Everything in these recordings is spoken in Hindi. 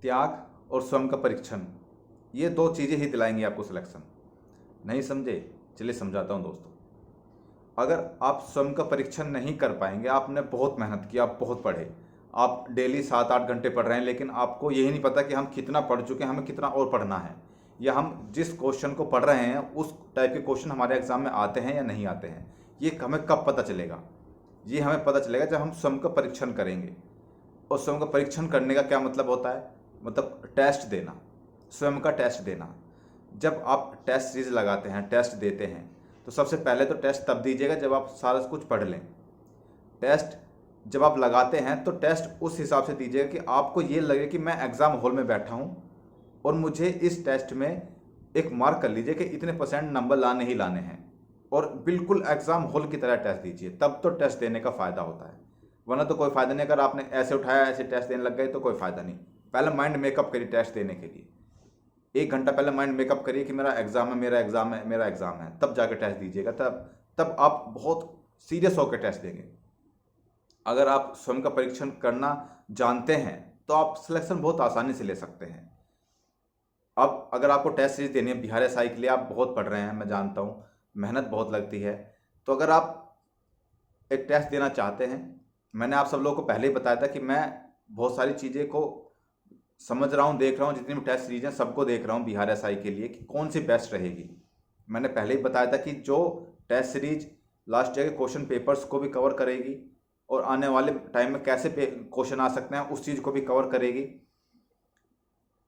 त्याग और स्वयं का परीक्षण, ये दो चीज़ें ही दिलाएंगी आपको सिलेक्शन। नहीं समझे? चलिए समझाता हूँ दोस्तों। अगर आप स्वयं का परीक्षण नहीं कर पाएंगे, आपने बहुत मेहनत की, आप बहुत पढ़े, आप डेली 7-8 घंटे पढ़ रहे हैं, लेकिन आपको यही नहीं पता कि हम कितना पढ़ चुके हैं, हमें कितना और पढ़ना है, या हम जिस क्वेश्चन को पढ़ रहे हैं उस टाइप के क्वेश्चन हमारे एग्जाम में आते हैं या नहीं आते हैं, ये हमें कब पता चलेगा? ये हमें पता चलेगा जब हम स्वयं का परीक्षण करेंगे। और स्वयं का परीक्षण करने का क्या मतलब होता है? मतलब टेस्ट देना, स्वयं का टेस्ट देना। जब आप टेस्ट सीरीज लगाते हैं, टेस्ट देते हैं, तो सबसे पहले तो टेस्ट तब दीजिएगा जब आप सारा कुछ पढ़ लें। टेस्ट जब आप लगाते हैं तो टेस्ट उस हिसाब से दीजिएगा कि आपको ये लगे कि मैं एग्ज़ाम हॉल में बैठा हूँ और मुझे इस टेस्ट में एक मार्क कर लीजिए कि इतने % नंबर लाने ही लाने हैं, और बिल्कुल एग्ज़ाम हॉल की तरह टेस्ट दीजिए, तब तो टेस्ट देने का फ़ायदा होता है। वरना तो कोई फ़ायदा नहीं। अगर आपने ऐसे उठाया, ऐसे टेस्ट देने लग गए तो कोई फ़ायदा नहीं। पहले माइंड मेकअप करिए टेस्ट देने के लिए। 1 घंटा पहले माइंड मेकअप करिए कि मेरा एग्ज़ाम है, मेरा एग्ज़ाम है, मेरा एग्ज़ाम है, तब जाकर टेस्ट दीजिएगा। तब आप बहुत सीरियस होकर टेस्ट देंगे। अगर आप स्वयं का परीक्षण करना जानते हैं तो आप सिलेक्शन बहुत आसानी से ले सकते हैं। अब अगर आपको टेस्ट सीरीज देनी है बिहार एसआई के लिए, आप बहुत पढ़ रहे हैं, मैं जानता हूँ, मेहनत बहुत लगती है, तो अगर आप एक टेस्ट देना चाहते हैं, मैंने आप सब लोगों को पहले ही बताया था कि मैं बहुत सारी चीज़ें को समझ रहा हूँ, देख रहा हूँ, जितनी भी टेस्ट सीरीज हैं सबको देख रहा हूँ बिहार एसआई के लिए कि कौन सी बेस्ट रहेगी। मैंने पहले ही बताया था कि जो टेस्ट सीरीज लास्ट ईयर के क्वेश्चन पेपर्स को भी कवर करेगी और आने वाले टाइम में कैसे क्वेश्चन आ सकते हैं उस चीज़ को भी कवर करेगी,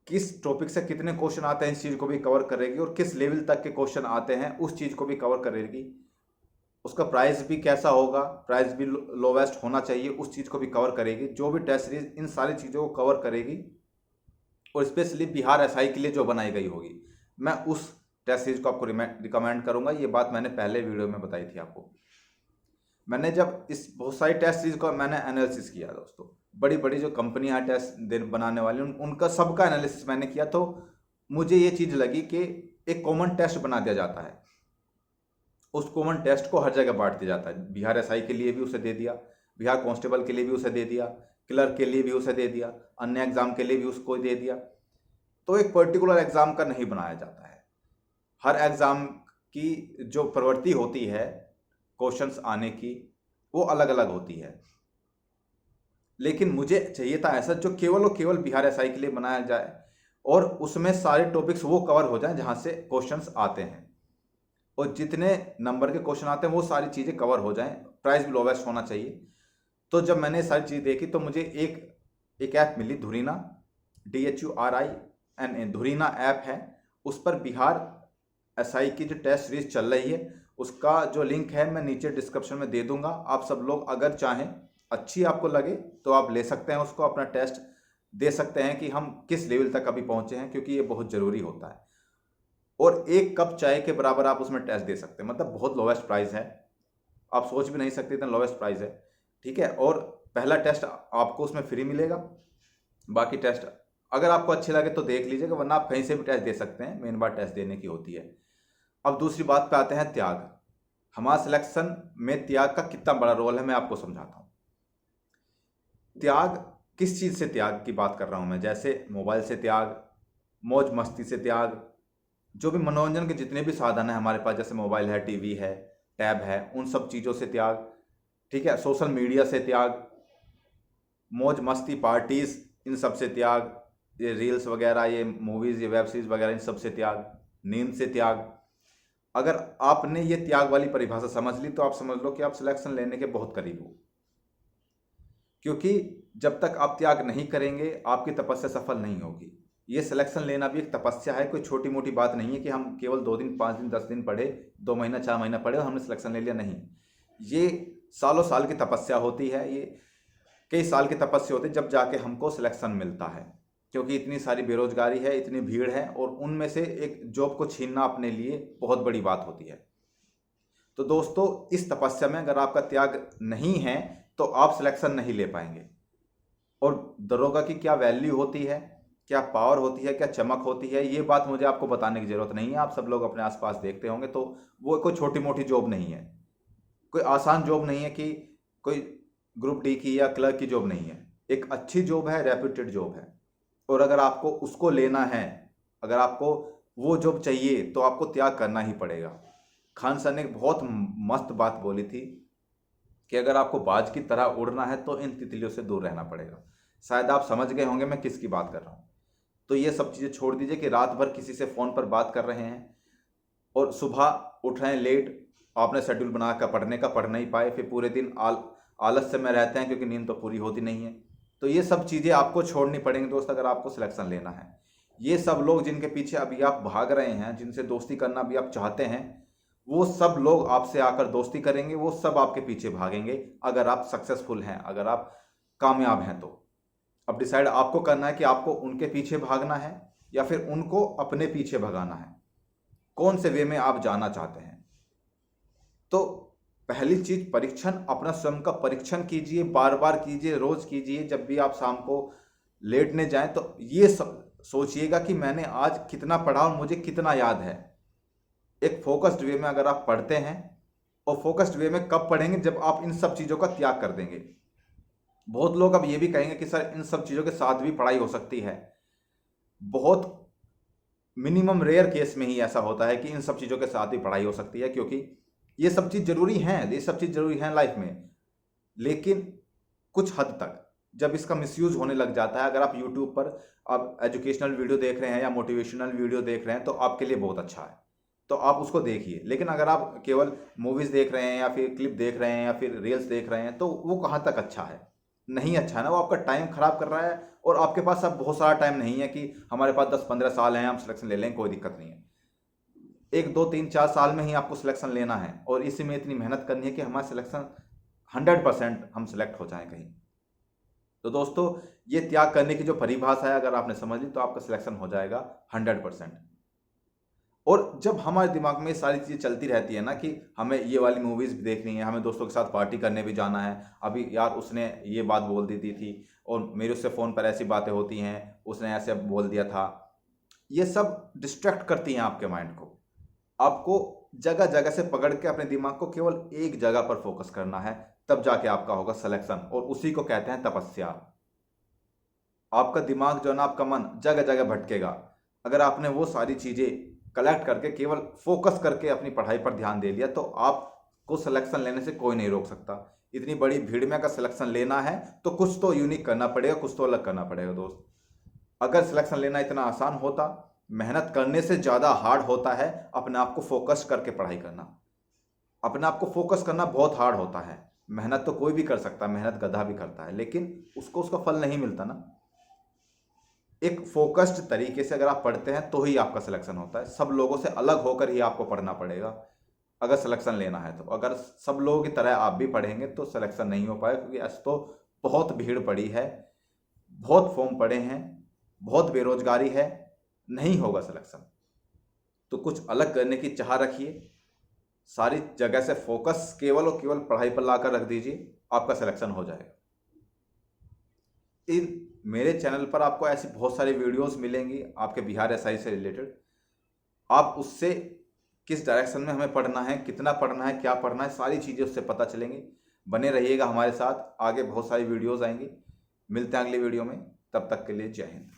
किस टॉपिक से कितने क्वेश्चन आते हैं इस चीज़ को भी कवर करेगी, और किस लेवल तक के क्वेश्चन आते हैं उस चीज़ को भी कवर करेगी। उसका प्राइस भी कैसा होगा, प्राइस भी लोवेस्ट होना चाहिए, उस चीज़ को भी कवर करेगी। जो भी टेस्ट सीरीज इन सारी चीज़ों को कवर करेगी, और स्पेशली बिहार एसआई के लिए जो बनाई गई होगी, मैं उस टेस्ट सीरीज को आपको रिकमेंड करूंगा। ये बात मैंने पहले वीडियो में बताई थी आपको। मैंने जब इस बहुत सारी टेस्ट सीरीज का मैंने एनालिसिस किया दोस्तों, बड़ी बड़ी जो कंपनियां टेस्ट बनाने वाली उनका सबका एनालिसिस मैंने किया, तो मुझे ये चीज़ लगी कि एक कॉमन टेस्ट बना दिया जाता है, उस कॉमन टेस्ट को हर जगह बांट दिया जाता है। बिहार एसआई के लिए भी उसे दे दिया, बिहार कांस्टेबल के लिए भी उसे दे दिया, क्लर्क के लिए भी उसे दे दिया, अन्य एग्जाम के लिए भी उसको दे दिया। तो एक पर्टिकुलर एग्जाम का नहीं बनाया जाता है। हर एग्जाम की जो प्रवृत्ति होती है क्वेश्चंस आने की, वो अलग अलग होती है। लेकिन मुझे चाहिए था ऐसा जो केवल और केवल बिहार एसआई के लिए बनाया जाए, और उसमें सारे टॉपिक्स वो कवर हो जाएं जहां से क्वेश्चंस आते हैं, और जितने नंबर के क्वेश्चन आते हैं वो सारी चीज़ें कवर हो जाएं, प्राइस भी लोवेस्ट होना चाहिए। तो जब मैंने सारी चीज़ देखी तो मुझे एक ऐप मिली, धुरीना, DHURINA, धुरीना ऐप है। उस पर बिहार एसआई की जो टेस्ट सीरीज चल रही है उसका जो लिंक है मैं नीचे डिस्क्रिप्शन में दे दूंगा। आप सब लोग अगर चाहें, अच्छी आपको लगे तो आप ले सकते हैं उसको, अपना टेस्ट दे सकते हैं कि हम किस लेवल तक अभी पहुंचे हैं, क्योंकि ये बहुत ज़रूरी होता है। और 1 कप चाय के बराबर आप उसमें टेस्ट दे सकते हैं, मतलब बहुत लोवेस्ट प्राइस है, आप सोच भी नहीं सकते इतना लोवेस्ट प्राइस है। ठीक है, और पहला टेस्ट आपको उसमें फ्री मिलेगा, बाकी टेस्ट अगर आपको अच्छे लगे तो देख लीजिएगा, वरना आप कहीं से भी टेस्ट दे सकते हैं, मेन बात टेस्ट देने की होती है। अब दूसरी बात पे आते हैं, त्याग। हमारा सिलेक्शन में त्याग का कितना बड़ा रोल है मैं आपको समझाता हूँ। त्याग किस चीज़ से त्याग की बात कर रहा हूँ मैं? जैसे मोबाइल से त्याग, मौज मस्ती से त्याग, जो भी मनोरंजन के जितने भी साधन हैं हमारे पास, जैसे मोबाइल है, टीवी है, टैब है, उन सब चीज़ों से त्याग। ठीक है, सोशल मीडिया से त्याग, मौज मस्ती पार्टीज, इन सब से त्याग, ये रील्स वगैरह, ये मूवीज़, ये वेब सीरीज वगैरह, इन सब से त्याग, नींद से त्याग। अगर आपने ये त्याग वाली परिभाषा समझ ली तो आप समझ लो कि आप सिलेक्शन लेने के बहुत करीब हो, क्योंकि जब तक आप त्याग नहीं करेंगे आपकी तपस्या सफल नहीं होगी। ये सिलेक्शन लेना भी एक तपस्या है, कोई छोटी मोटी बात नहीं है कि हम केवल 2 दिन, 5 दिन, 10 दिन पढ़े, 2 महीना, 4 महीना पढ़े और हमने सिलेक्शन ले लिया, नहीं। ये सालों साल की तपस्या होती है, ये कई साल की तपस्या होती है, जब जाके हमको सिलेक्शन मिलता है, क्योंकि इतनी सारी बेरोजगारी है, इतनी भीड़ है, और उनमें से एक जॉब को छीनना अपने लिए बहुत बड़ी बात होती है। तो दोस्तों, इस तपस्या में अगर आपका त्याग नहीं है तो आप सिलेक्शन नहीं ले पाएंगे। और दरोगा की क्या वैल्यू होती है, क्या पावर होती है, क्या चमक होती है, ये बात मुझे आपको बताने की जरूरत नहीं है। आप सब लोग अपने आसपास देखते होंगे, तो वो कोई छोटी मोटी जॉब नहीं है, कोई आसान जॉब नहीं है कि कोई ग्रुप डी की या क्लर्क की जॉब नहीं है। एक अच्छी जॉब है, रेप्यूटेड जॉब है। और अगर आपको उसको लेना है, अगर आपको वो जॉब चाहिए तो आपको त्याग करना ही पड़ेगा। खान सर ने एक बहुत मस्त बात बोली थी कि अगर आपको बाज की तरह उड़ना है तो इन तितलियों से दूर रहना पड़ेगा। शायद आप समझ गए होंगे मैं किसकी बात कर रहा हूँ। तो ये सब चीज़ें छोड़ दीजिए कि रात भर किसी से फ़ोन पर बात कर रहे हैं और सुबह उठ रहे हैं लेट, आपने शेड्यूल बना कर पढ़ने का पढ़ नहीं पाए, फिर पूरे दिन आलस्य में रहते हैं क्योंकि नींद तो पूरी होती नहीं है। तो ये सब चीज़ें आपको छोड़नी पड़ेंगी दोस्त, अगर आपको सिलेक्शन लेना है। ये सब लोग जिनके पीछे अभी आप भाग रहे हैं, जिनसे दोस्ती करना भी आप चाहते हैं, वो सब लोग आपसे आकर दोस्ती करेंगे, वो सब आपके पीछे भागेंगे अगर आप सक्सेसफुल हैं, अगर आप कामयाब हैं। तो अब डिसाइड आपको करना है कि आपको उनके पीछे भागना है या फिर उनको अपने पीछे भगाना है, कौन से वे में आप जाना चाहते हैं। तो पहली चीज परीक्षण, अपना स्वयं का परीक्षण कीजिए, बार बार कीजिए, रोज कीजिए। जब भी आप शाम को लेटने जाएं तो ये सोचिएगा कि मैंने आज कितना पढ़ा और मुझे कितना याद है। एक फोकस्ड वे में अगर आप पढ़ते हैं, और फोकस्ड वे में कब पढ़ेंगे, जब आप इन सब चीज़ों का त्याग कर देंगे। बहुत लोग अब ये भी कहेंगे कि सर इन सब चीज़ों के साथ भी पढ़ाई हो सकती है। बहुत मिनिमम रेयर केस में ही ऐसा होता है कि इन सब चीज़ों के साथ भी पढ़ाई हो सकती है, क्योंकि ये सब चीज़ जरूरी हैं, ये सब चीज़ जरूरी हैं लाइफ में, लेकिन कुछ हद तक। जब इसका मिसयूज होने लग जाता है, अगर आप यूट्यूब पर आप एजुकेशनल वीडियो देख रहे हैं या मोटिवेशनल वीडियो देख रहे हैं तो आपके लिए बहुत अच्छा है, तो आप उसको देखिए। लेकिन अगर आप केवल मूवीज़ देख रहे हैं या फिर क्लिप देख रहे हैं या फिर रील्स देख रहे हैं तो वो कहाँ तक अच्छा है? नहीं अच्छा है ना, वो आपका टाइम खराब कर रहा है। और आपके पास अब बहुत सारा टाइम नहीं है कि हमारे पास 10-15 साल हैं, हम सिलेक्शन ले लें, कोई दिक्कत नहीं है। 1-2-3-4 साल में ही आपको सिलेक्शन लेना है और इसी में इतनी मेहनत करनी है कि हमारा सिलेक्शन 100% हम सिलेक्ट हो जाएं कहीं। तो दोस्तों, ये त्याग करने की जो परिभाषा है अगर आपने समझ ली तो आपका सिलेक्शन हो जाएगा 100%। और जब हमारे दिमाग में सारी चीज़ें चलती रहती है ना कि हमें ये वाली मूवीज़ भी देखनी है, हमें दोस्तों के साथ पार्टी करने भी जाना है, अभी यार उसने ये बात बोल दी थी और मेरे उससे फ़ोन पर ऐसी बातें होती हैं, उसने ऐसे बोल दिया था, ये सब डिस्ट्रैक्ट करती हैं आपके माइंड को। आपको जगह जगह से पकड़ के अपने दिमाग को केवल एक जगह पर फोकस करना है, तब जाके आपका होगा सिलेक्शन। और उसी को कहते हैं तपस्या। आपका दिमाग जो है ना, आपका मन जगह जगह भटकेगा। अगर आपने वो सारी चीज़ें कलेक्ट करके केवल फोकस करके अपनी पढ़ाई पर ध्यान दे लिया तो आपको सिलेक्शन लेने से कोई नहीं रोक सकता। इतनी बड़ी भीड़ में अगर सिलेक्शन लेना है तो कुछ तो यूनिक करना पड़ेगा, कुछ तो अलग करना पड़ेगा दोस्त। अगर सिलेक्शन लेना इतना आसान होता, मेहनत करने से ज़्यादा हार्ड होता है अपने आप को फोकस करके पढ़ाई करना। अपने आप को फोकस करना बहुत हार्ड होता है। मेहनत तो कोई भी कर सकता है, मेहनत गधा भी करता है, लेकिन उसको उसका फल नहीं मिलता ना। एक फोकस्ड तरीके से अगर आप पढ़ते हैं तो ही आपका सिलेक्शन होता है। सब लोगों से अलग होकर ही आपको पढ़ना पड़ेगा अगर सिलेक्शन लेना है। तो अगर सब लोगों की तरह आप भी पढ़ेंगे तो सिलेक्शन नहीं हो पाएगा, क्योंकि आज तो बहुत भीड़ पड़ी है, बहुत फॉर्म पड़े हैं, बहुत बेरोजगारी है, नहीं होगा सिलेक्शन। तो कुछ अलग करने की चाह रखिए, सारी जगह से फोकस केवल और केवल पढ़ाई पर लाकर रख दीजिए, आपका सिलेक्शन हो जाएगा। इन मेरे चैनल पर आपको ऐसी बहुत सारी वीडियोस मिलेंगी आपके बिहार एसआई से रिलेटेड। आप उससे किस डायरेक्शन में हमें पढ़ना है, कितना पढ़ना है, क्या पढ़ना है, सारी चीज़ें उससे पता चलेंगी। बने रहिएगा हमारे साथ, आगे बहुत सारी वीडियोस आएंगी। मिलते हैं अगली वीडियो में, तब तक के लिए जय हिंद।